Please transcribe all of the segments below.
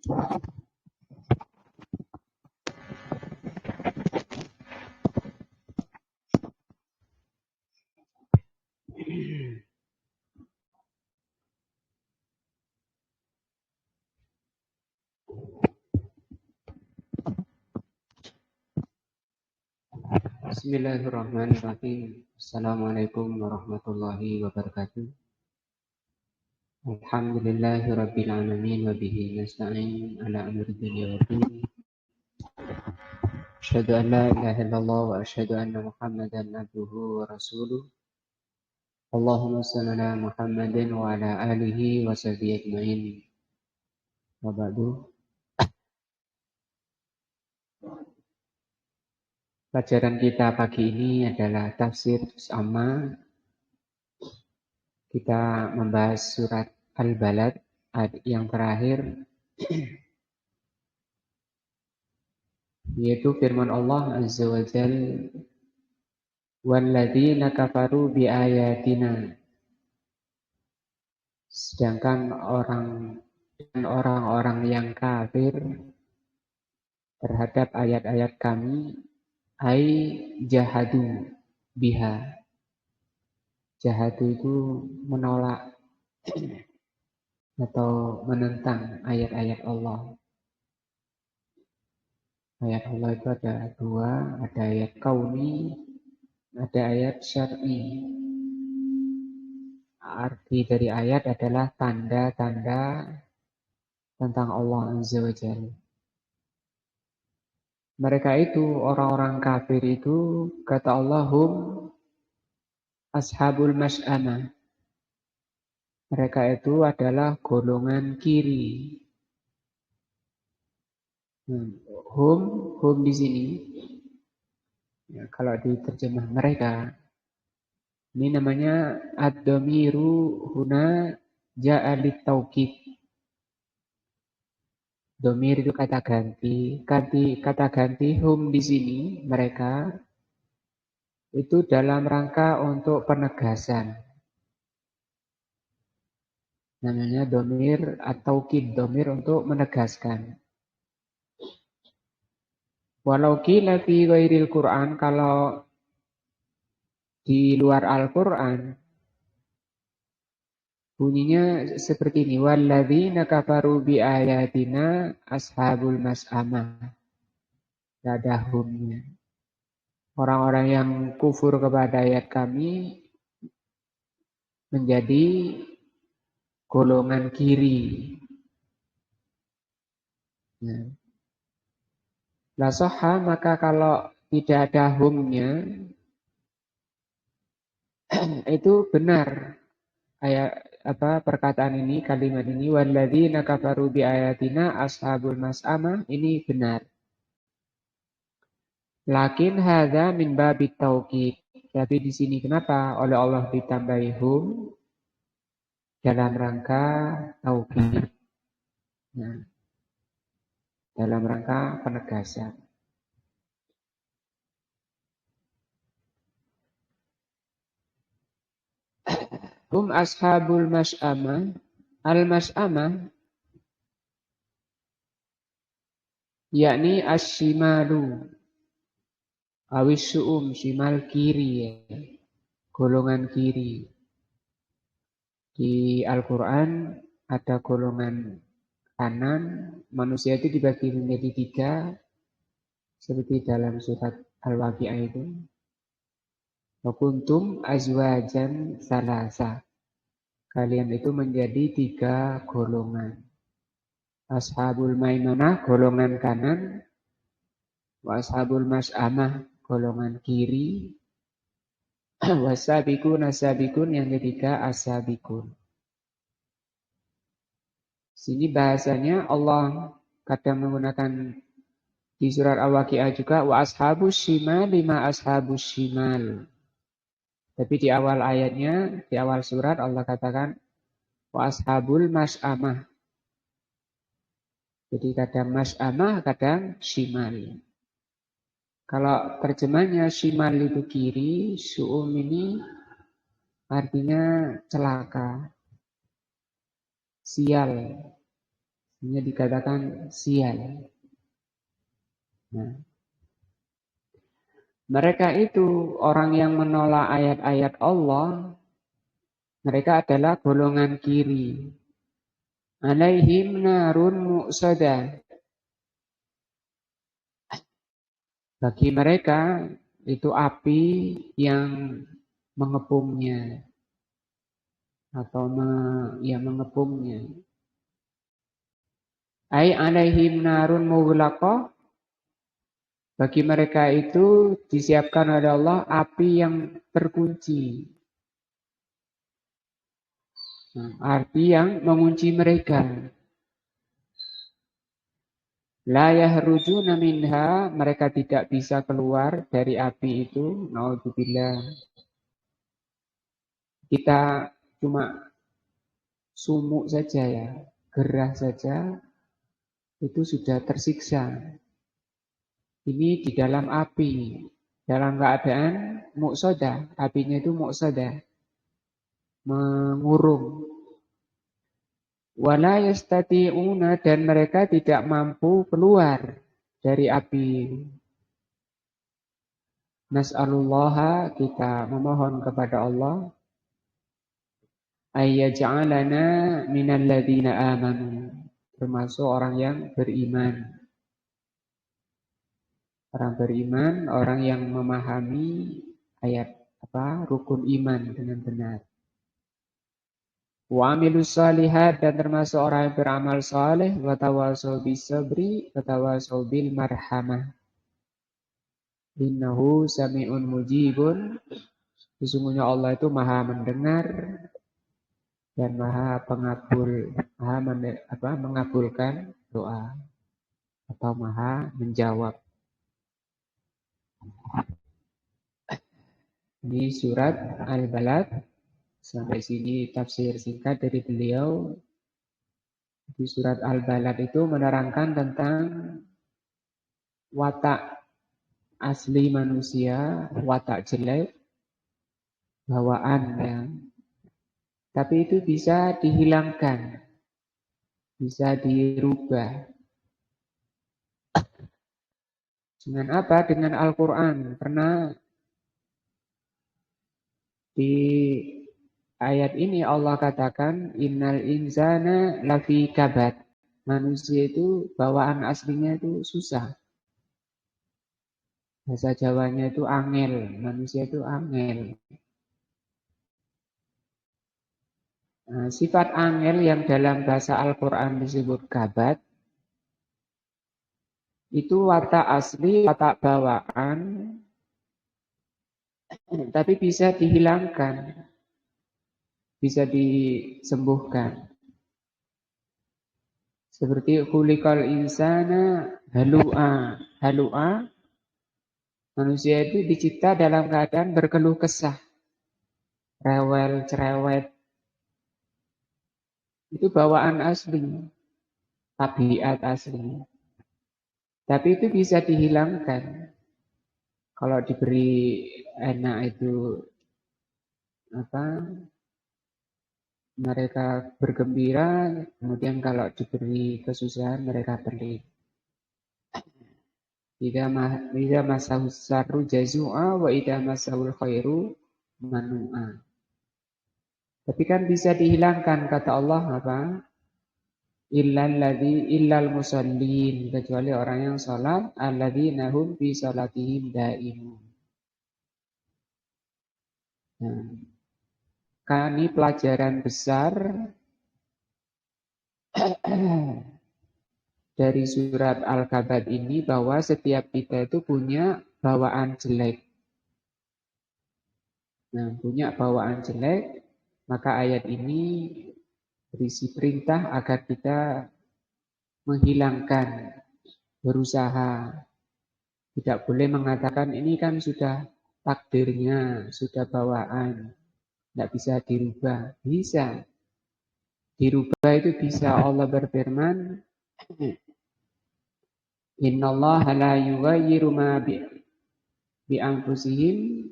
Bismillahirrahmanirrahim. Assalamualaikum warahmatullahi wabarakatuh. Alhamdulillahi rabbil alamin wa bihi nasta'in ala amri dunya waddin. Asyhadu an la ilaha illallah wa asyhadu anna Muhammadan abduhu wa rasuluh. Allahumma shalli ala Muhammadin wa ala alihi wa sahbihi ajmain. Wa ba'du. Pelajaran kita pagi ini adalah tafsir juz amma. Kita membahas surat Al-Balad yang terakhir, yaitu firman Allah Azza wa Jalla, walladzina kafaru biayatina. Sedangkan orang-orang yang kafir terhadap ayat-ayat kami, ai jahadu biha. Jahadu itu menolak atau menentang ayat-ayat Allah. Ayat Allah itu ada dua, ada ayat kauni, ada ayat syar'i. Arti dari ayat adalah tanda-tanda tentang Allah Azza wa Jalla. Mereka itu, orang-orang kafir itu, kata Allahum ashabul mas'amah. Mereka itu adalah golongan kiri. Hum di sini, ya, kalau diterjemah mereka, ini namanya ad-dhamiru huna ja'a lit-taukid. Dhamir itu kata ganti. Kata ganti hum di sini, mereka, itu dalam rangka untuk penegasan. Namanya dhamir atau taukid, dhamir untuk menegaskan. Walau qila fi ghairil Qur'an, kalau di luar Al-Qur'an bunyinya seperti ini, walladzina kafaru bi ayatina ashabul mas'amah. Tidak ada humnya. Orang-orang yang kufur kepada ayat kami menjadi golongan kiri. Nah, la sahha, maka kalau tidak ada humnya, itu benar ayat perkataan ini, kalimat ini, walladzina kafaru bi ayatina ashabul mas'amah, ini benar. Lakin hadza min babit taukid. Tapi di sini kenapa oleh Allah ditambahi hum dalam rangka taukid. Nah, dalam rangka penegasan. Hum ashabul mas'amah. Al-mas'amah yakni as-shimalu awis shimal kiri, ya. Golongan kiri. Di Al-Quran ada golongan kanan. Manusia itu dibagi menjadi tiga, seperti dalam surat Al-Waqi'ah itu. Wa kuntum azwajan salasa. Kalian itu menjadi tiga golongan. Ashabul maimanah, golongan kanan. Wa ashabul mas'amah, golongan kiri. Wasabikun asabikun, yang ketiga asabikun. Sini bahasanya Allah kadang menggunakan di surat Al-Waqi'ah juga wa ashabus shimal lima ashabus shimal. Tapi di awal ayatnya, di awal surat Allah katakan wa ashabul mas'amah. Jadi kadang mas'amah, kadang shimal. Kalau terjemahnya shimal itu kiri, su'um ini artinya celaka, sial. Ini dikatakan sial. Nah, mereka itu orang yang menolak ayat-ayat Allah, mereka adalah golongan kiri. Alaihim narun mu'sadah. Bagi mereka itu api yang mengepungnya atau mengepungnya. Ai alaihim narun mughlaqah. Bagi mereka itu disiapkan oleh Allah api yang terkunci. Api yang mengunci mereka. La yahrujuna minha, mereka tidak bisa keluar dari api itu. Naudzubillah. Kita cuma sumuk saja ya, gerah saja, itu sudah tersiksa. Ini di dalam api, dalam keadaan muqsadah, apinya itu muqsadah, mengurung. Wala yastati'una, dan mereka tidak mampu keluar dari api. Nas'alullaha, kita memohon kepada Allah, ayyaj'alana minal ladzina amanu, termasuk orang yang beriman. Orang beriman, orang yang memahami ayat rukun iman dengan benar. Wa amilus shalihat, dan termasuk orang yang beramal saleh, wa tawasau bis sabri wa tawasau bil marhamah. Innahu sami'un mujibun. Sesungguhnya Allah itu maha mendengar dan maha pengabul, mengabulkan doa atau maha menjawab. Ini surat Al-Balad. Sampai sini tafsir singkat dari beliau. Di surat Al-Balad itu menerangkan tentang watak asli manusia, watak jelek, bawaan ya. Tapi itu bisa dihilangkan, bisa dirubah. Dengan apa? Dengan Al-Quran. Karena di ayat ini Allah katakan innal insana lafi kabad. Manusia itu bawaan aslinya itu susah. Bahasa Jawanya itu angel, manusia itu angel. Nah, sifat angel yang dalam bahasa Al-Quran disebut kabad, itu watak asli, watak bawaan, tapi bisa dihilangkan, bisa disembuhkan. Seperti khuliqal insana halu'a. Halu'a, manusia itu dicipta dalam keadaan berkeluh kesah, rewel, cerewet. Itu bawaan asli, tabiat asli. Tapi itu bisa dihilangkan. Kalau diberi enak itu mereka bergembira, kemudian kalau diberi kesusahan mereka pelit. Idza masahus sarru jazua wa idza masahul khairu manu'a. Tapi kan bisa dihilangkan kata Allah apa? Illal musallin, kecuali orang yang salat alladzina hum fi salatihim daimun. Nah, ini pelajaran besar dari surat Al-Kabad ini bahwa setiap kita itu punya bawaan jelek. Nah, punya bawaan jelek, maka ayat ini berisi perintah agar kita menghilangkan, berusaha. Tidak boleh mengatakan ini kan sudah takdirnya, sudah bawaan, tidak bisa dirubah. Bisa. Dirubah itu bisa. Allah berfirman, innallaha la yughayyiru ma bi anfusihim.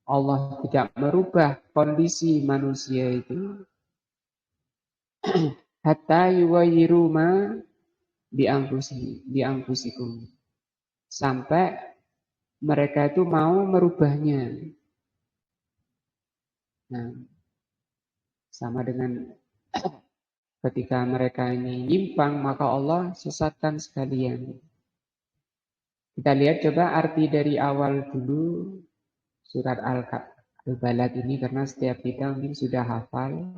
Allah tidak merubah kondisi manusia itu hatta yuwayiru ma bianfusikum. Sampai mereka itu mau merubahnya. Nah, sama dengan ketika mereka ini nyimpang, maka Allah sesatkan sekalian. Kita lihat coba arti dari awal dulu surat Al-Balad ini, karena setiap kita mungkin sudah hafal,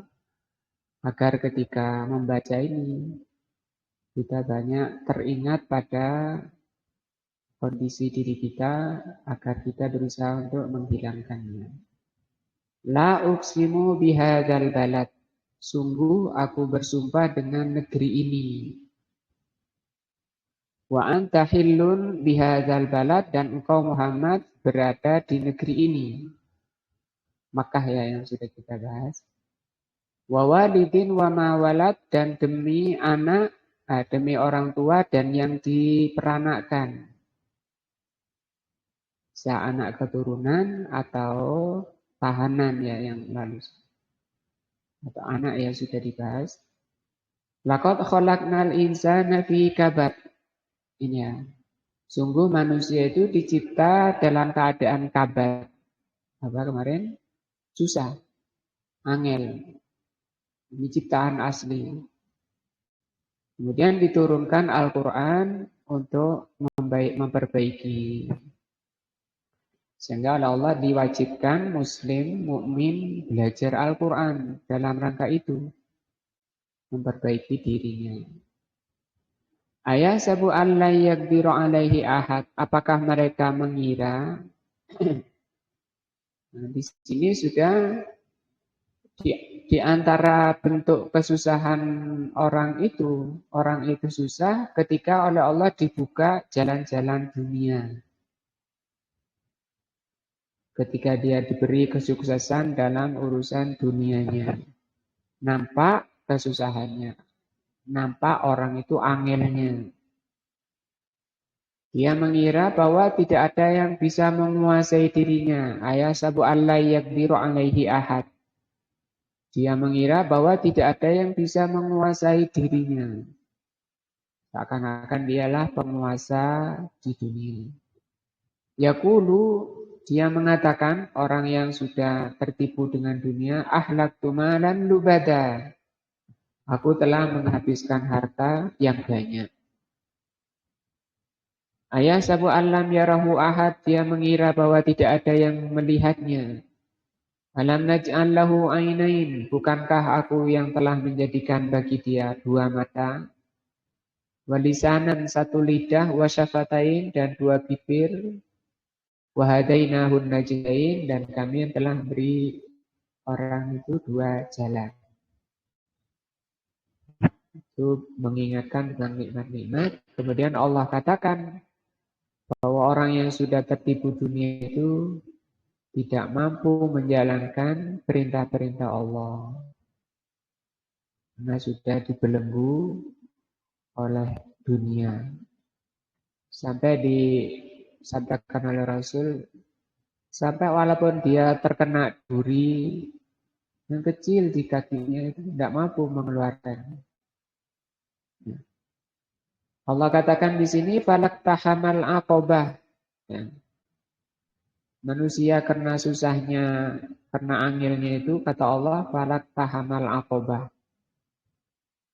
agar ketika membaca ini kita banyak teringat pada kondisi diri kita, agar kita berusaha untuk menghilangkannya. La uqsimu bihadzal balad. Sungguh aku bersumpah dengan negeri ini. Wa anta hillun bihadzal balad, dan engkau Muhammad berada di negeri ini. Makkah ya yang sudah kita bahas. Wa walidin wa ma walad, dan demi anak, demi orang tua dan yang diperanakkan. Bisa anak keturunan atau tahanan ya yang lalu. Atau anak yang sudah dibahas. Laqad khalaqnal insana fi kabad. Ini ya. Sungguh manusia itu dicipta dalam keadaan kabad. Apa kemarin? Susah. Angel. Ini ciptaan asli. Kemudian diturunkan Al-Quran untuk memperbaiki. Sehingga oleh Allah diwajibkan Muslim, mukmin belajar Al-Quran dalam rangka itu. Memperbaiki dirinya. Ayasabu an la yaqdiru alaihi ahad. Apakah mereka mengira? Nah, di sini sudah di antara bentuk kesusahan orang itu susah ketika oleh Allah dibuka jalan-jalan dunia. Ketika dia diberi kesuksesan dalam urusan dunianya. Nampak kesusahannya. Nampak orang itu angelnya. Dia mengira bahwa tidak ada yang bisa menguasai dirinya. Ayasabu alla yaqdiru alaihi ahad. Dia mengira bahwa tidak ada yang bisa menguasai dirinya. Seakan-akan dialah penguasa di dunia. Yaqulu, dia mengatakan, orang yang sudah tertipu dengan dunia, ahlaktu malan lubada. Aku telah menghabiskan harta yang banyak. Ayasabu allam yarahu ahad, dia mengira bahwa tidak ada yang melihatnya. Alam naj'al lahu ainain, bukankah aku yang telah menjadikan bagi dia dua mata, walisanan satu lidah, wasyafatain dan dua bibir, wahadainahun najdain, dan kami yang telah beri orang itu dua jalan. Itu mengingatkan dengan nikmat-nikmat. Kemudian Allah katakan bahwa orang yang sudah tertipu dunia itu tidak mampu menjalankan perintah-perintah Allah. Karena sudah dibelenggu oleh dunia. Sampai disampaikan oleh Rasul, sampai walaupun dia terkena duri yang kecil di kakinya itu tidak mampu mengeluarkan. Allah katakan di sini falak tahamal aqobah. Ya. Manusia karena susahnya, karena angelnya itu, kata Allah, falak tahamal aqobah.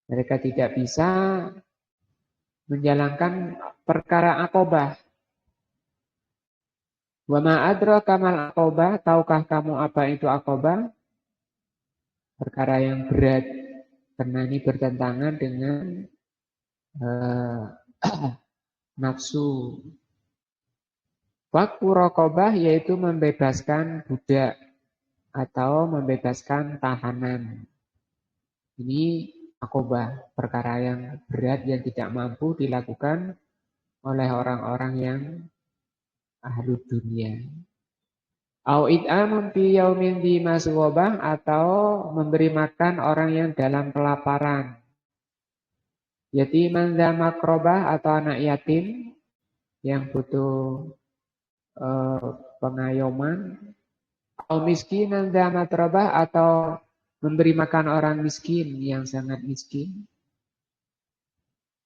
Mereka tidak bisa menjalankan perkara aqobah. Wa ma adraka mal aqobah, tahukah kamu apa itu aqobah? Perkara yang berat, karena ini bertentangan dengan nafsu. Fakku raqobah, yaitu membebaskan budak atau membebaskan tahanan. Ini aqobah, perkara yang berat yang tidak mampu dilakukan oleh orang-orang yang ahlu dunia. Au it'amun fi yaumin dzi masghobah, atau memberi makan orang yang dalam kelaparan. Yatiman dza makrobah, atau anak yatim yang butuh pengayoman. Au miskinan dza matrobah, atau memberi makan orang miskin yang sangat miskin.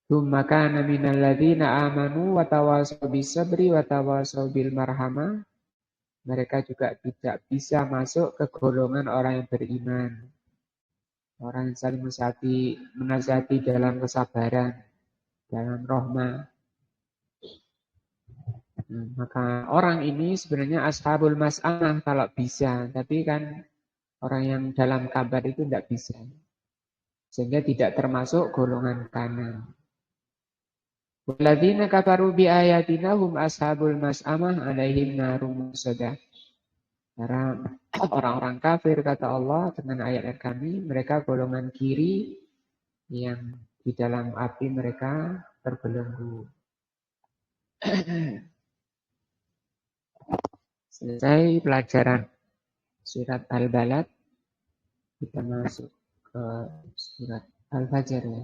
Tsumma kana minal ladzina amanu wa tawasaw bis-sabri wa tawasaw bil marhamah. Mereka juga tidak bisa masuk ke golongan orang yang beriman. Orang yang saling menasihati dalam kesabaran, dalam rahmah. Maka orang ini sebenarnya ashabul mas'amah kalau bisa. Tapi kan orang yang dalam kabar itu tidak bisa. Sehingga tidak termasuk golongan kanan. Walladzina kafaru bi ayatina hum ashabul mas'amah alaihim narum musadah. Karena orang-orang kafir kata Allah dengan ayat kami, mereka golongan kiri yang di dalam api mereka terbelenggu. Selesai pelajaran surat Al-Balad, kita masuk ke surat Al-Fajr ya.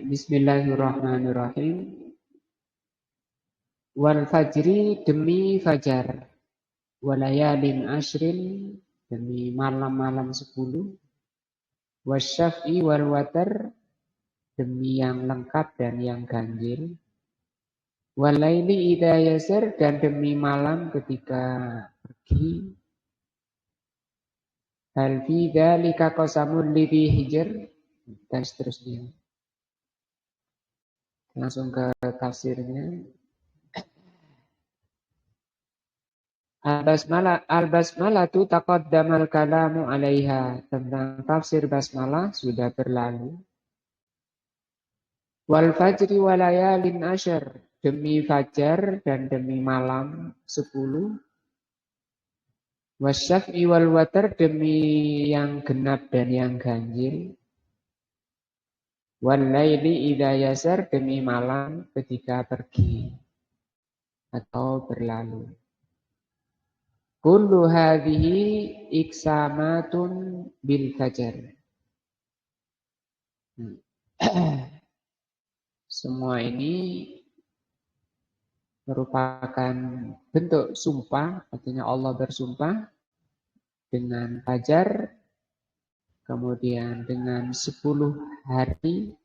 Bismillahirrahmanirrahim. Wal fajri demi fajar. Walayalin ashrin demi malam-malam 10. Wasyaf'i wal watar demi yang lengkap dan yang ganjil. Walaili idza yasir dan demi malam ketika pergi. Hal fi dzalika qasamul lidhi hijr dan seterusnya. Langsung ke tafsirnya. Al-basmalah tu taqaddamal kalamu 'alaiha. Tentang tafsir basmalah sudah berlalu. Wal fajri walayalin asyr, demi fajar dan demi malam 10. Wasyaf'i wal watar, demi yang genap dan yang ganjil. Wal laili idza yasar, demi malam ketika pergi atau berlalu. Kullu hadhihi iksamatun bil fajar. Semua ini merupakan bentuk sumpah, artinya Allah bersumpah dengan fajar, kemudian dengan 10 hari,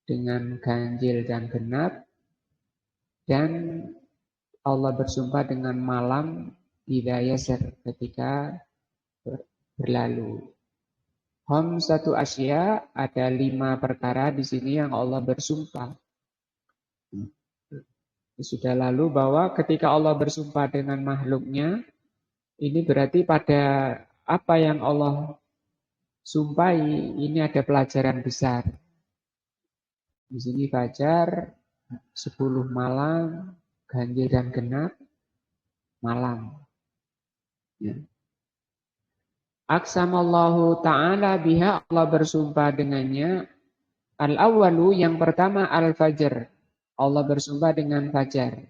dengan ganjil dan genap, dan Allah bersumpah dengan malam idza yasar, ketika berlalu. Satu asya, ada 5 perkara di sini yang Allah bersumpah. Sudah lalu bahwa ketika Allah bersumpah dengan makhluknya, ini berarti pada apa yang Allah sumpahi, ini ada pelajaran besar. Di sini fajar, 10 malam, ganjil dan genap, malam. Ya. Aqsamallahu ta'ala biha, Allah bersumpah dengannya. Al-awwalu, yang pertama al-fajr. Allah bersumpah dengan fajar.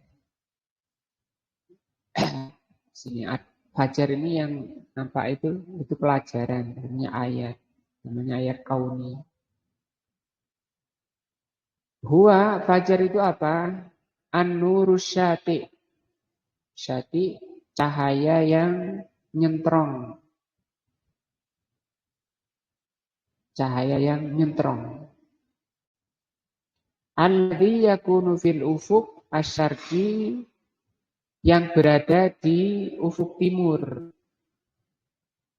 Sini fajar ini yang nampak itu pelajaran, namanya ayat kauni. Huwa fajar itu apa? An-nurus syati. Syati cahaya yang nyentrong. Cahaya yang nyentrong. Alladzi yakunu fil ufuk asyarqi, yang berada di ufuk timur.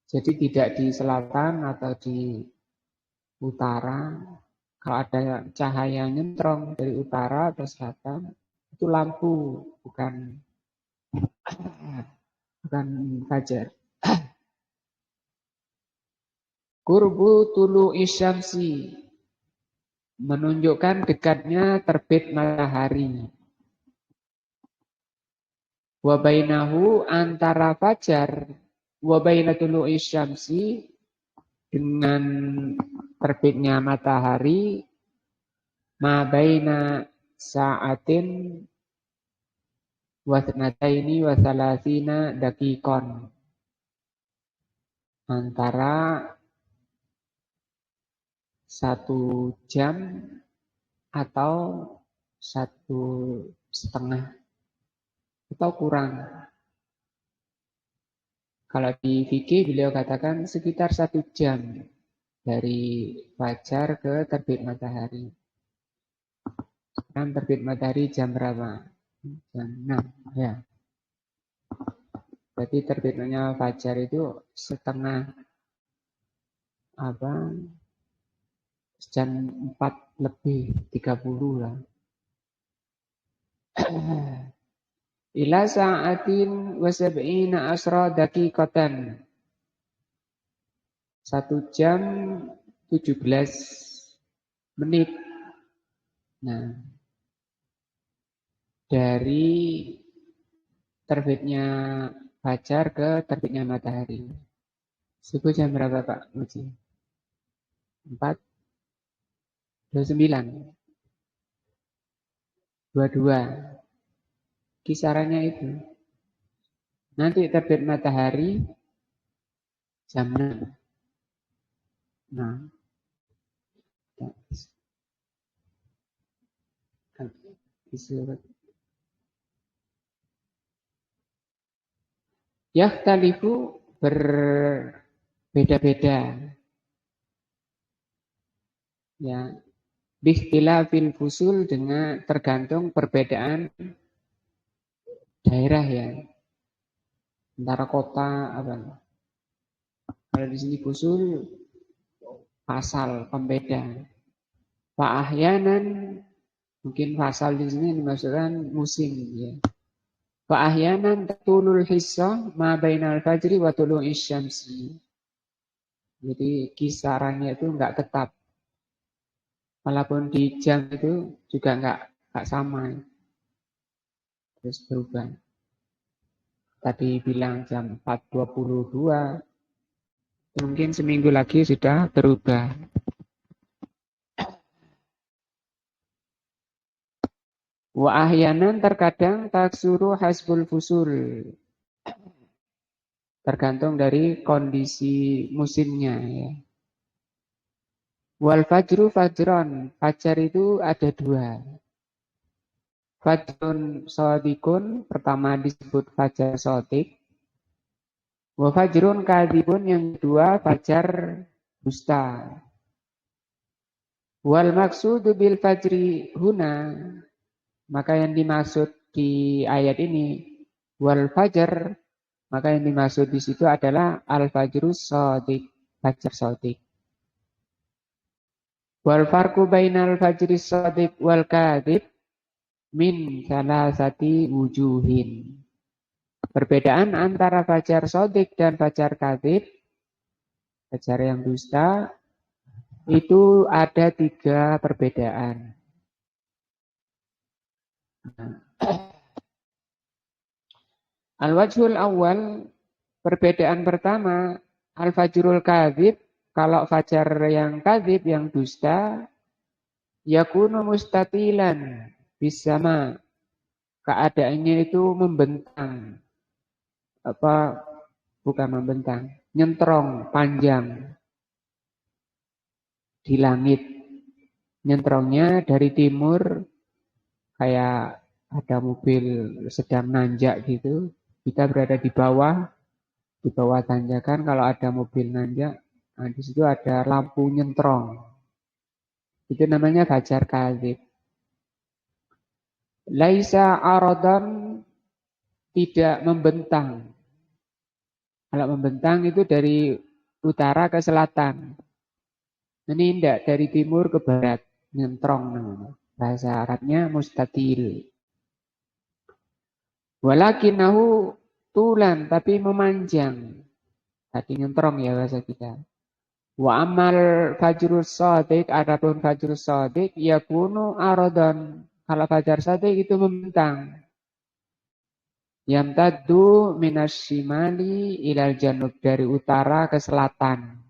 Jadi tidak di selatan atau di utara. Kalau ada cahaya nyentrong dari utara atau selatan, itu lampu, bukan fajar. Qurbu tulu isyamsi, menunjukkan dekatnya terbit matahari. Wa bainahu, antara fajar, wa baina tulu isyamsi, dengan terbitnya matahari, ma baina sa'atin wa thnataini wa thalathina dakikon, antara 1 jam atau 1,5 atau kurang. Kalau di fikih beliau katakan sekitar 1 jam dari fajar ke terbit matahari. Sekarang terbit matahari jam berapa? Jam 6 ya. Berarti terbitnya fajar itu setengah jam 4:30 lah. Ila sa'atin wa sab'ina asra daqiqatan. 1 jam 17 menit. Nah, dari terbitnya fajar ke terbitnya matahari. Subuh jam berapa Pak Muji? 4:29. 22. Kisarannya itu. Nanti terbit matahari jam 6. Nah, yahtalifu, berbeda-beda. Ya, bikhtilafil fusul, dengan tergantung perbedaan daerah ya. Antara kota apa? Kalau di sini fusul pasal pembeda. Fa'ahyanan, mungkin pasal di sini dimaksudkan musim ya. Fa'ahyanan tatulul hissah ma bainal fajri wa tulu'is syamsi. Jadi kisarannya itu enggak tetap. Walaupun di jam itu juga enggak sama. Terus berubah. Tadi bilang jam 4:22, mungkin seminggu lagi sudah berubah. Wa ahyanan, terkadang taksuru hasbul fusul. Tergantung dari kondisi musimnya ya. Wal fajru fajron, fajar itu ada 2. Fajrun shadikun, pertama disebut fajar shadik. Wa fajrun kadhibun, yang kedua fajar dusta. Wal maksudu bil fajri huna, maka yang dimaksud di ayat ini wal fajar, maka yang dimaksud di situ adalah al fajrus shadik, fajar shadik. Wal farqu bainal fajris shadik wal kadhib min salasati wujuhin. Perbedaan antara fajar shadik dan fajar kadhib, fajar yang dusta, itu ada 3 perbedaan. Al-wajhul awal, perbedaan pertama, al-fajrul kadhib, kalau fajar yang kadhib, yang dusta, yakunu mustatilan bisama, keadaannya itu membentang. Bukan membentang, nyentrong, panjang di langit. Nyentrongnya dari timur, kayak ada mobil sedang nanjak gitu. Kita berada di bawah tanjakan. Kalau ada mobil nanjak, nah di situ ada lampu nyentrong. Itu namanya fajar kadzib. Laisa aradon, tidak membentang. Kalau membentang itu dari utara ke selatan. Ini tidak dari timur ke barat, nyentrong namanya. Bahasa Arabnya mustatil. Walakinahu tulan, tapi memanjang. Tadi nyentrong ya bahasa kita. Wa amal fajrus shadiq, adapun fajrus shadiq yakunu aradon. Kalau fajar shadiq itu membentang. Yamtaddu minas shimali ilal janub, dari utara ke selatan.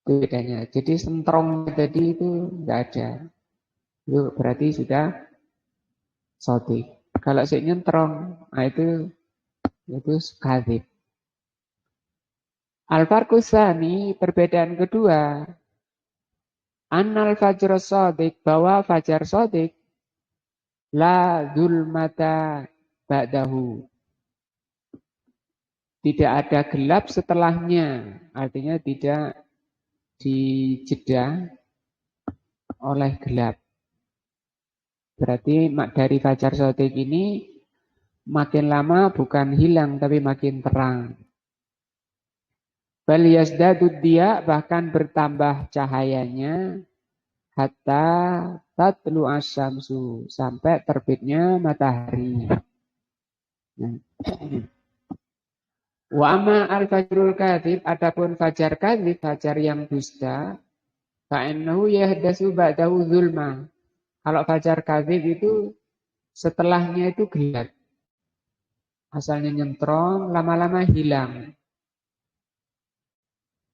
Itu bedanya. Jadi sentrong tadi itu enggak ada. Itu berarti sudah shadiq. Kalau sik nyentrong, nah itu kadzib. Al-farqusani, perbedaan kedua. Annal fajr shadiq, bahwa fajar shadiq la zulmata ba'dahu, tidak ada gelap setelahnya, artinya tidak dijeda oleh gelap. Berarti dari fajar shadiq ini makin lama bukan hilang tapi makin terang. Bal yazdadud dia, bahkan bertambah cahayanya hatta tatlu asyamsu, sampai terbitnya matahari. Wa amma al-fajrul kadzib, adapun fajar kadzib, fajar yang dusta, fa innahu yahdasu ba'dahu zulma. Kalau fajar kadzib itu setelahnya itu gelap. Asalnya nyentrong, lama-lama hilang.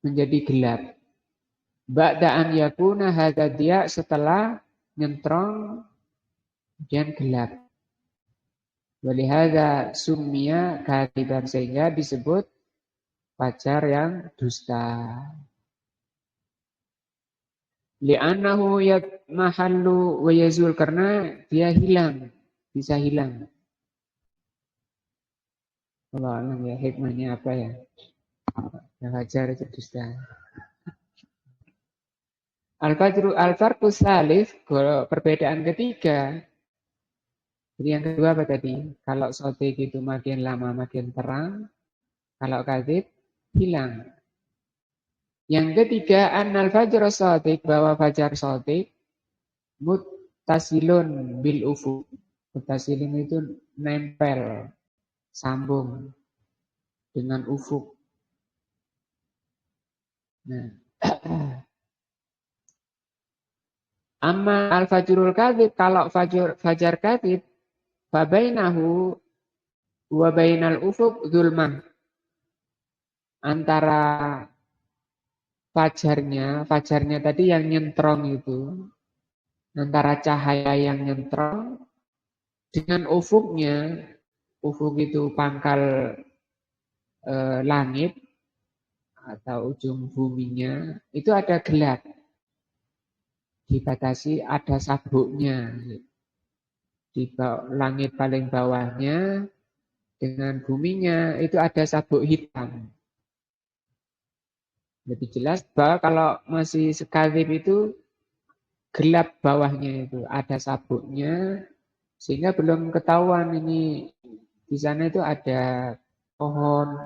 Menjadi gelap. Ba'da'an yakuna hadza dia, setelah nyentrong kemudian gelap. Walihada summiya kadziban, sehingga disebut fajar yang dusta. Li'annahu yatmahallu wa yazul, karena dia hilang, bisa hilang. Allah alam ya, hikmahnya apa ya? Fajar itu dusta. Al-farqu salif, perbedaan ketiga. Jadi yang kedua apa tadi? Kalau shadiq itu makin lama makin terang, kalau kadzib hilang. Yang ketiga, annal fajr shadiq, bahwa fajar shadiq muttasilun bil ufuk. Muttasilun itu nempel, sambung dengan ufuk. Nah, amma al-fajrul kadzib, kalau fajar kadzib, fabainahu wa bainal ufuk zulman. Antara fajarnya tadi yang nyentrong itu, antara cahaya yang nyentrong dengan ufuknya, ufuk itu pangkal langit atau ujung buminya, itu ada gelap. Dibatasi ada sabuknya. Di langit paling bawahnya dengan buminya itu ada sabuk hitam. Lebih jelas bahwa kalau masih sekadzib itu gelap bawahnya, itu ada sabuknya, sehingga belum ketahuan ini di sana itu ada pohon,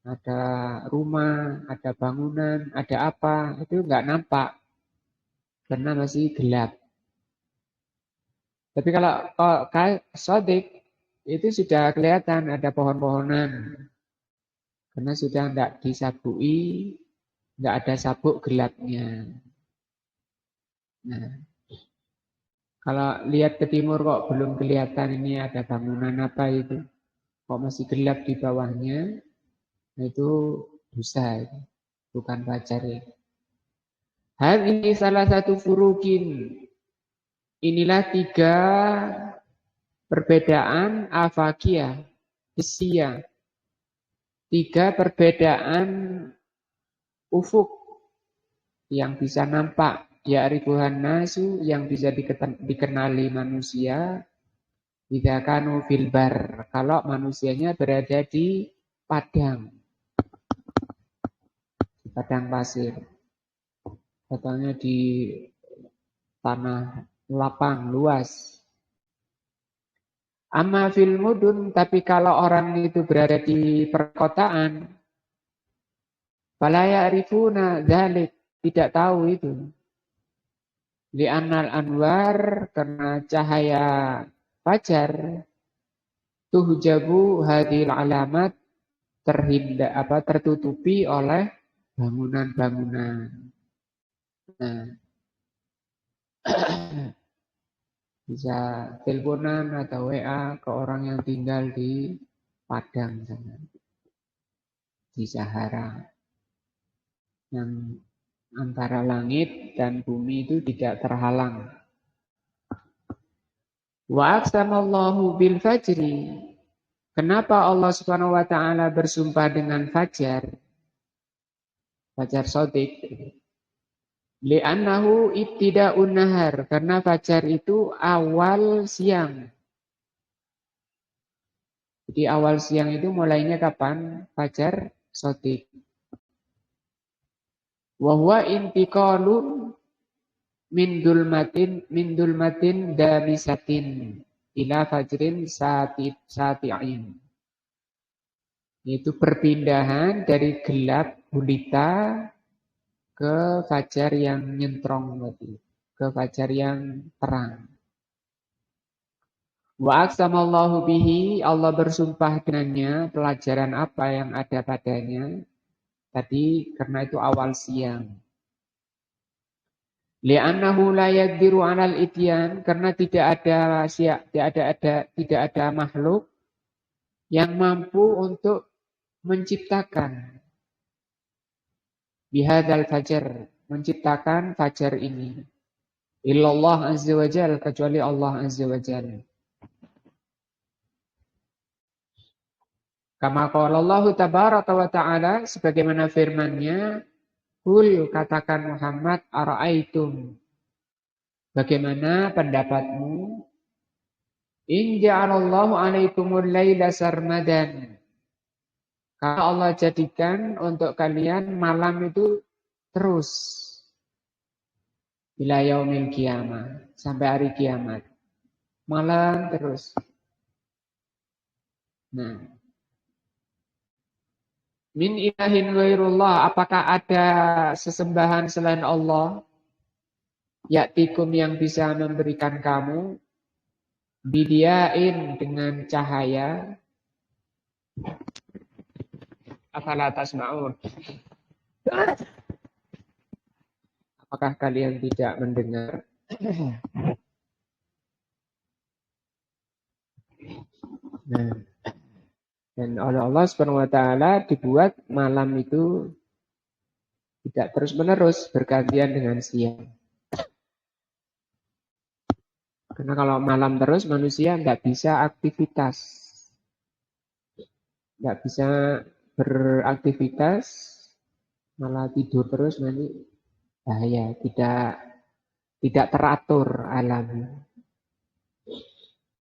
ada rumah, ada bangunan, ada apa, itu nggak nampak karena masih gelap. Tapi kalau shadiq itu sudah kelihatan ada pohon-pohonan, karena sudah tidak disabui, nggak ada sabuk gelapnya. Nah, kalau lihat ke timur kok belum kelihatan ini ada bangunan apa itu, kok masih gelap di bawahnya, nah itu dosa, bukan fajar. Hal ini salah satu furukin. Inilah 3 perbedaan afakiyah, hissiyah. 3 perbedaan ufuk, yang bisa nampak, ya'rifuhan nasu, yang bisa dikenali manusia, idza kanu fil bar, kalau manusianya berada di padang, di padang pasir. Contohnya di tanah lapang, luas. Amma fil mudun, tapi kalau orang itu berada di perkotaan, fala ya'rifuna dzalik, tidak tahu itu. Li'annal anwar, karena cahaya fajar, tuhjabu hadhil alamat, tertutupi oleh bangunan-bangunan. Nah, bisa teleponan atau WA ke orang yang tinggal di Padang sana, di Sahara, yang antara langit dan bumi itu tidak terhalang. Wa aqsamallahu bil fajri. Kenapa Allah Subhanahu wa taala bersumpah dengan fajar? Fajar shadiq. Li'annahu ibtida'un nahar, karena fajar itu awal siang. Jadi awal siang itu mulainya kapan? Fajar shadiq. Wa huwa intiqalun min dulmatin damisatin ila fajrin sati'in. Itu perpindahan dari gelap gulita ke fajar yang nyentrong tadi, ke fajar yang terang. Wa aqsamallahu bihi, Allah bersumpah dengannya, pelajaran apa yang ada padanya. Tadi karena itu awal siang. Li'annahu la yaqdiru 'alal ityan, karena tidak ada makhluk yang mampu untuk menciptakan bihadzal fajar, menciptakan fajar ini. Illallah azza wajal, kecuali Allah azza wajal. Kama qala Allah tabaraka wa ta'ala, sebagaimana firman-Nya, "Qul," katakan Muhammad, "ara'aitum," bagaimana pendapatmu, "in ja'alallahu 'alaikumul laila sarmadan," kalau Allah jadikan untuk kalian malam itu terus ila yaumil qiyamah, sampai hari kiamat. Malam terus. Nah, min ilahin ghairullah, apakah ada sesembahan selain Allah? Ya'tikum, yang bisa memberikan kamu bidiain, dengan cahaya. Afala tasma'un, apakah kalian tidak mendengar? Nah, dan oleh Allah Subhanahu wa taala dibuat malam itu tidak terus-menerus bergantian dengan siang. Karena kalau malam terus manusia nggak bisa aktivitas. Nggak bisa beraktivitas, malah tidur terus, nanti bahaya, tidak teratur alam.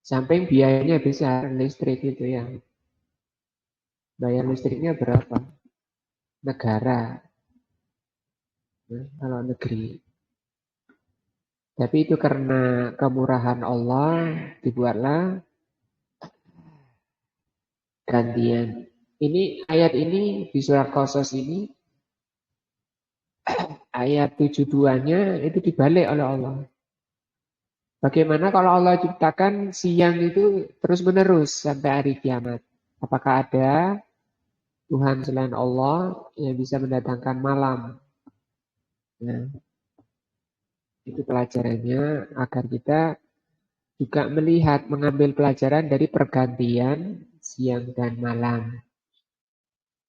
Samping biayanya besar, listrik itu ya. Bayar listriknya berapa? Negara. Nah, kalau negeri. Tapi itu karena kemurahan Allah dibuatlah gantian. Ini ayat ini di surat Qasas ini, ayat 72-nya itu dibalik oleh Allah. Bagaimana kalau Allah ciptakan siang itu terus-menerus sampai hari kiamat? Apakah ada Tuhan selain Allah yang bisa mendatangkan malam? Nah, itu pelajarannya agar kita juga melihat, mengambil pelajaran dari pergantian siang dan malam.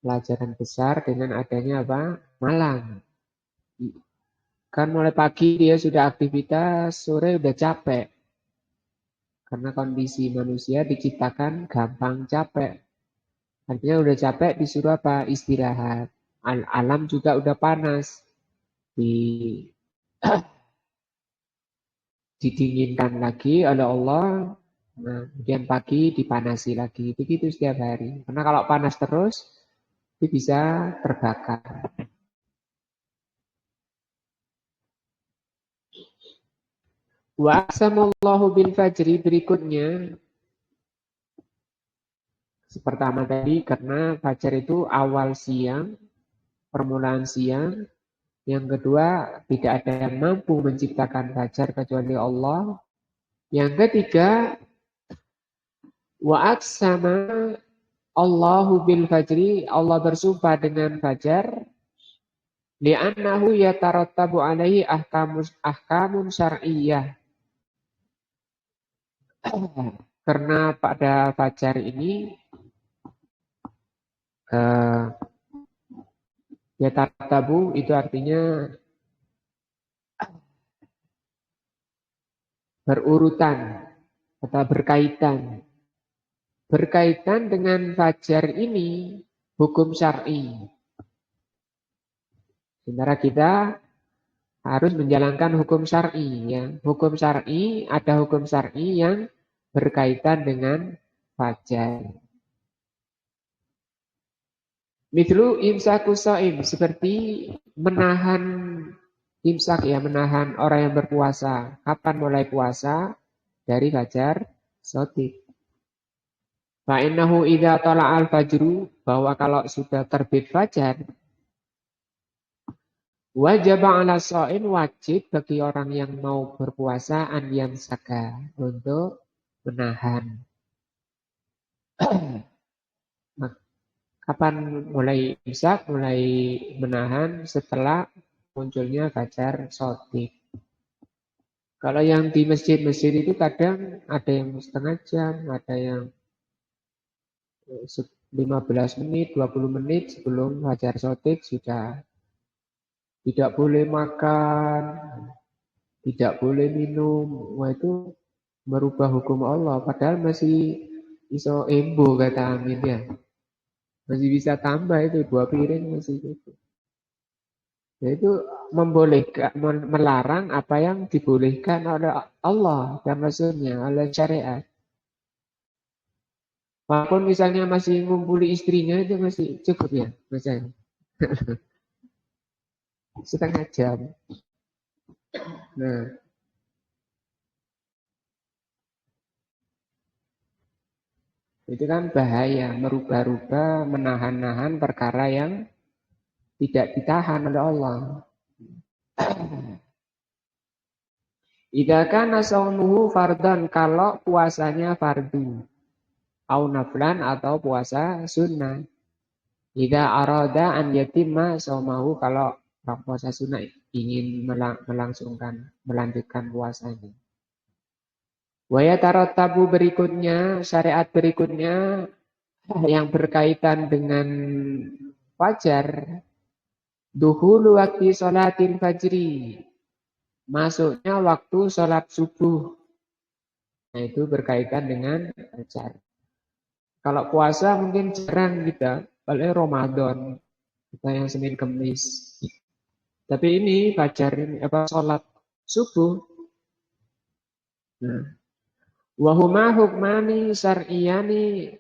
Pelajaran besar dengan adanya apa? Malam. Kan mulai pagi dia sudah aktivitas, sore udah capek. Karena kondisi manusia diciptakan gampang capek. Artinya udah capek disuruh apa? Istirahat. Alam juga udah panas. di didinginkan lagi oleh Allah. Nah, kemudian pagi dipanasi lagi. Begitu setiap hari. Karena kalau panas terus, itu bisa terbakar. Wa aqsamallahu bil fajri berikutnya. Pertama tadi, karena fajar itu awal siang, permulaan siang. Yang kedua, tidak ada yang mampu menciptakan fajar kecuali Allah. Yang ketiga, wa aqsama Allahu bil fajri, Allah bersumpah dengan fajar, li'annahu yatarattabu alaihi ahkamun syar'iyyah. Karena pada fajar ini yatarattabu itu artinya berurutan atau berkaitan. Berkaitan dengan fajar ini hukum syar'i. Sementara kita harus menjalankan hukum syar'i. Ya. Hukum syar'i, ada hukum syar'i yang berkaitan dengan fajar. Mithlu imsaku shaim, seperti menahan imsak, ya, menahan orang yang berpuasa. Kapan mulai puasa? Dari fajar shadiq. Fa'innahu idza tala'al fajru, bahwa kalau sudah terbit fajar, wajib 'ala shaim, wajib bagi orang yang mau berpuasa an yamsaka, untuk menahan. Kapan mulai imsak, mulai menahan setelah munculnya fajar shadiq. Kalau yang di masjid-masjid itu kadang ada yang setengah jam, ada yang 15 menit, 20 menit sebelum fajar shadiq sudah tidak boleh makan, tidak boleh minum. Wah, itu merubah hukum Allah. Padahal masih iso embo, kata Amin, ya. Masih bisa tambah itu 2 piring masih itu. Yaitu membolehkan, melarang apa yang dibolehkan oleh Allah dan Rasulnya, oleh syariat. Walaupun misalnya masih ngumpuli istrinya, itu masih cukup, ya, misalnya. Setengah jam. Nah, itu kan bahaya, merubah-rubah, menahan-nahan perkara yang tidak ditahan oleh Allah. Idza kana shaumuhu fardhan, kalau puasanya fardu. Au naflan, atau puasa sunnah. Idza arada an yatimma shaumahu, kalau puasa sunnah ingin melanjutkan puasanya. Wa yatarattabu berikutnya, syariat berikutnya yang berkaitan dengan fajar, duhulu waktu sholatil fajri, masuknya waktu sholat subuh. Nah, itu berkaitan dengan fajar. Kalau puasa mungkin jarang kita, paling Ramadan, kita yang Senin Kemis. Tapi ini fajar ini sholat subuh. Nah, wahuma hukmani syar'iyani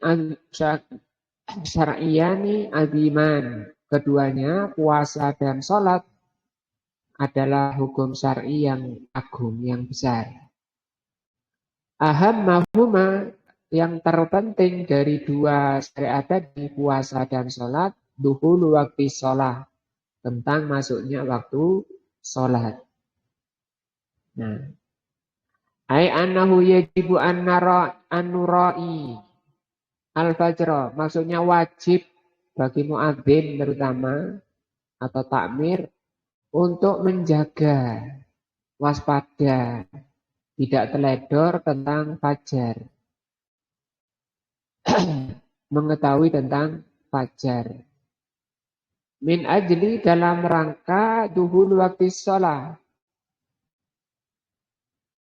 aziman. Keduanya, puasa dan sholat, adalah hukum syar'i yang agung, yang besar. Ahammahuma, yang terpenting dari dua syariat tadi, puasa dan sholat, duhulu waktu sholat, tentang masuknya waktu sholat. Nah, ai annahu yajibu an nurai al-fajr, maksudnya wajib bagi muadzin terutama atau takmir untuk menjaga, waspada, tidak teledor tentang fajar. Mengetahui tentang fajar. Min ajli, dalam rangka duhul waktu sholat.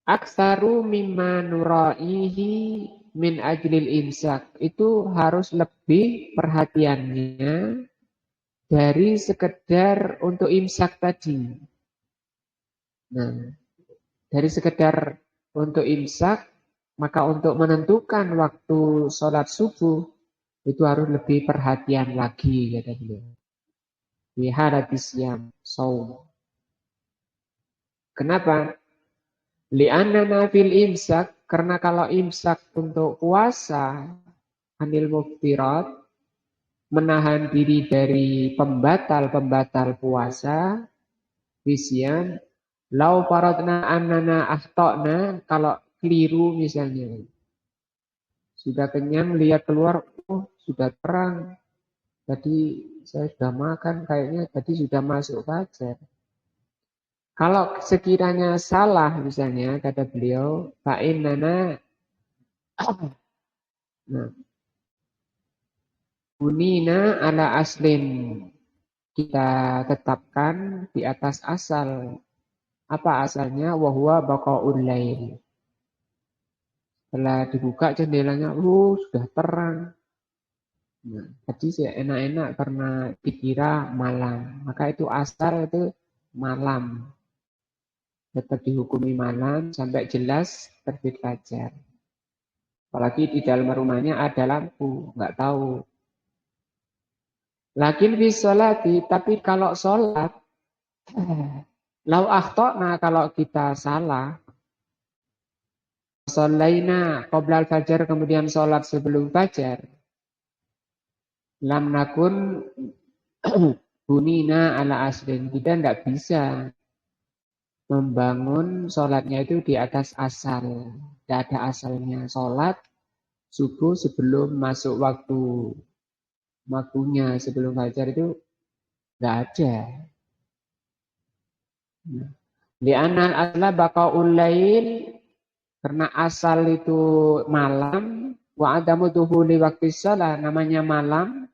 Aksaru mimma nuraihi min ajlil imsak. Itu harus lebih perhatiannya dari sekedar untuk imsak tadi. Nah, dari sekedar untuk imsak, maka untuk menentukan waktu sholat subuh, itu harus lebih perhatian lagi, kata beliau. Wiharatis yang saum. Kenapa? Li'annana fil imsak, karena kalau imsak untuk puasa, anil muftirat, menahan diri dari pembatal-pembatal puasa, visian, lau paradna annana akhtokna, kalau keliru misalnya. Sudah kenyang, lihat keluar, oh sudah terang. Tadi saya sudah makan, kayaknya tadi sudah masuk fajar. Kalau sekiranya salah misalnya, kata beliau, fa'innana, nah, bunina ala aslin. Kita tetapkan di atas asal. Apa asalnya? Wahwa baqa'ul lail. Setelah dibuka jendelanya, sudah terang. Nah, tadi saya enak-enak karena dikira malam. Maka itu asal itu malam. Tetap dihukumi malam sampai jelas terbit fajar. Apalagi di dalam rumahnya ada lampu, nggak tahu. Lakin fi sholati, tapi kalau sholat, lau akhtona, kalau kita salah, sholaina qoblal fajar, kemudian sholat sebelum fajar, lam nakun bunina ala aslin, kita tidak bisa membangun sholatnya itu di atas asal. Tidak ada asalnya. Sholat subuh sebelum masuk waktunya sebelum fajar itu tidak ada. Li'anal asla baqa'ul lail, karena asal itu malam, wa adamu duhuli waktu sholat, namanya malam,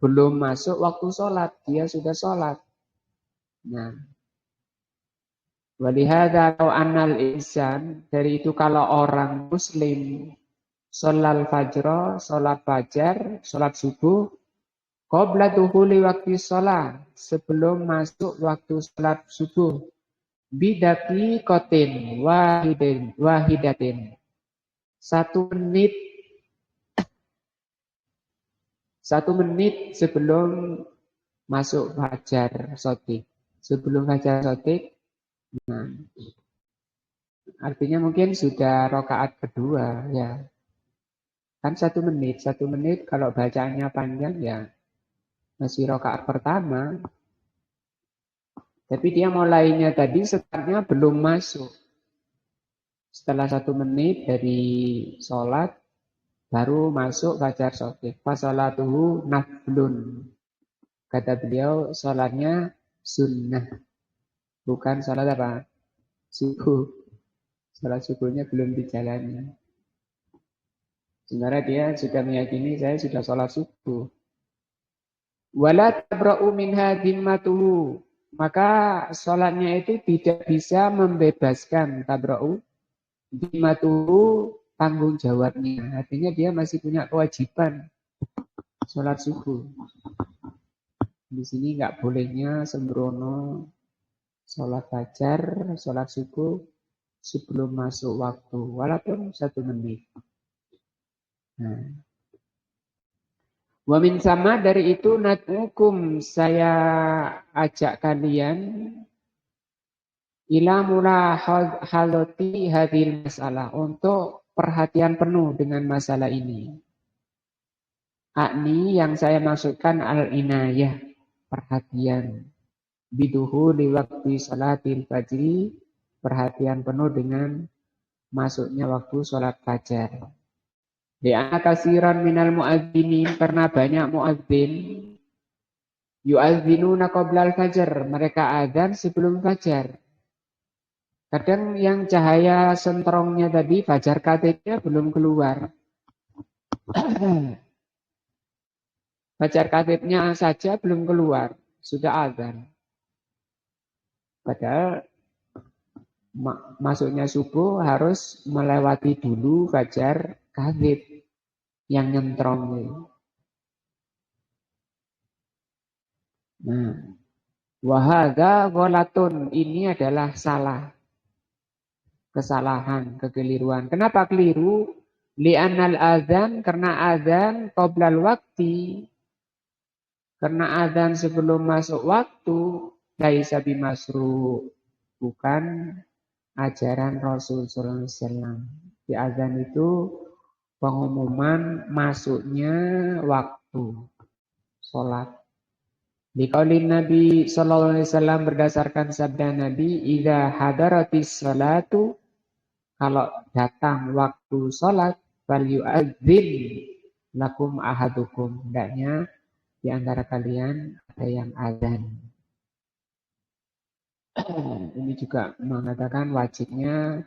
belum masuk waktu sholat, dia sudah sholat. Nah, walihada atau anal insan, dari itu kalau orang muslim sholat fajr, sholat fajar, sholat subuh, qabla duhuli waktu sholat, sebelum masuk waktu sholat subuh, bidaki kotin wahidatin, 1 menit 1 menit sebelum masuk fajar sotik. Sebelum fajar sotik, nah, artinya mungkin sudah rakaat kedua ya. Kan 1 menit kalau bacaannya panjang ya masih rakaat pertama. Tapi dia mulainya tadi startnya belum masuk. Setelah 1 menit dari sholat, baru masuk fajar sotik. Fasolatuhu naflun. Kata beliau, sholatnya sunnah. Bukan sholat apa? Subuh. Sholat subuhnya belum dijalani. Sementara dia sudah meyakini saya sudah sholat subuh. Wala tabra'u minha dhimmatuhu. Maka sholatnya itu tidak bisa membebaskan tabra'u. Dhimmatuhu, tanggung jawabnya. Artinya dia masih punya kewajiban sholat subuh. Di sini nggak bolehnya sembrono sholat fajar, sholat subuh sebelum masuk waktu. Walaupun 1 menit. Nah. Wa min sama, dari itu nad'ukum, saya ajak kalian ila mulahadati hadhil masalah, untuk perhatian penuh dengan masalah ini. Akni, yang saya maksudkan al-inayah, perhatian. Biduhu di waktu salatil fajri, perhatian penuh dengan masuknya waktu sholat fajar. Li'anna kasiran minal mu'adzinin, karena banyak mu'adzin yu'adzinuna qoblal fajar, mereka adzan sebelum fajar. Kadang yang cahaya sentrongnya tadi, fajar katibnya belum keluar. Fajar katibnya saja belum keluar, sudah adzan. Padahal masuknya subuh harus melewati dulu fajar katib yang nyentrong. Nah, Wahada ghalatun, ini adalah salah, kesalahan, kekeliruan. Kenapa keliru? Li'annal adzan, karena adzan qoblal waktu, karena adzan sebelum masuk waktu, laisa bimasru, bukan ajaran Rasul sallallahu alaihi wasallam. Di adzan itu pengumuman masuknya waktu sholat. Di qaulin Nabi sallallahu alaihi wasallam, berdasarkan sabda Nabi, idza hadaratis salatu, kalau datang waktu sholat, fal yu'adzin lakum ahadukum, hendaknya di antara kalian ada yang azan. Ini juga mengatakan wajibnya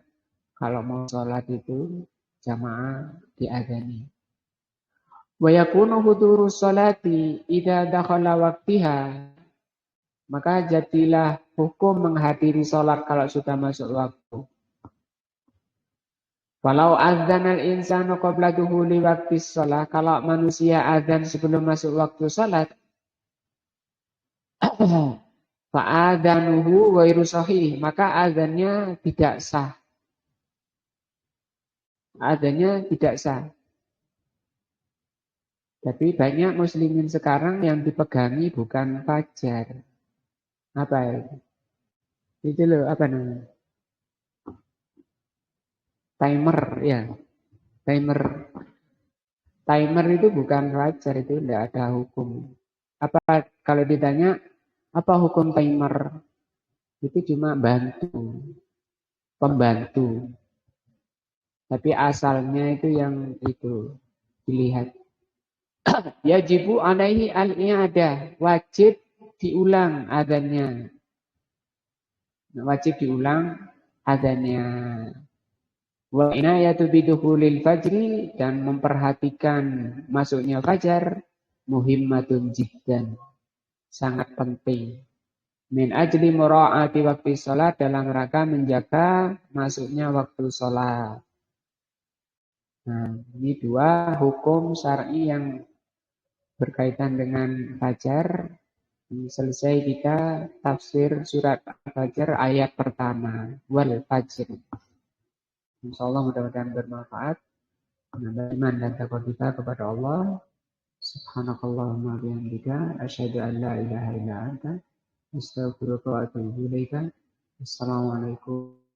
kalau mau sholat itu jamaah diadzani. Wa yakunu hudurus sholati idza dakhala waqtiha, maka jadilah hukum menghadiri sholat kalau sudah masuk waktu. Walau adzanal insanu qabla duhuli waqtis sholat, kalau manusia adzan sebelum masuk waktu sholat, fa'adzanuhu ghairu sahih, maka adzannya tidak sah. Adzannya tidak sah. Tapi banyak muslimin sekarang yang dipegangi bukan fajar. Apa itu? Itu loh, apa namanya? Timer, ya. Timer. Timer itu bukan fajar, itu tidak ada hukum. Apa kalau ditanya, apa hukum timer? Itu cuma bantu, pembantu. Tapi asalnya itu yang itu dilihat. Yajibu alaihi al-i'adah, wajib diulang adanya. Wajib diulang adanya. Wa inayatu bidukhulil fajri, dan memperhatikan masuknya fajar, muhimmatun jiddan, sangat penting. Min ajli mura'ati waktu sholat, dalam rangka menjaga masuknya waktu sholat. Nah, ini dua hukum syar'i yang berkaitan dengan fajar. Selesai kita tafsir surat Al-Fajr ayat pertama. Wal fajr. InsyaAllah mudah-mudahan bermanfaat. Menambah iman dan takwa kita kepada Allah. Subhanakallahumma bihamdika asyhadu an la ilaha illa anta astaghfiruka wa atubu ilaika. Assalamualaikum.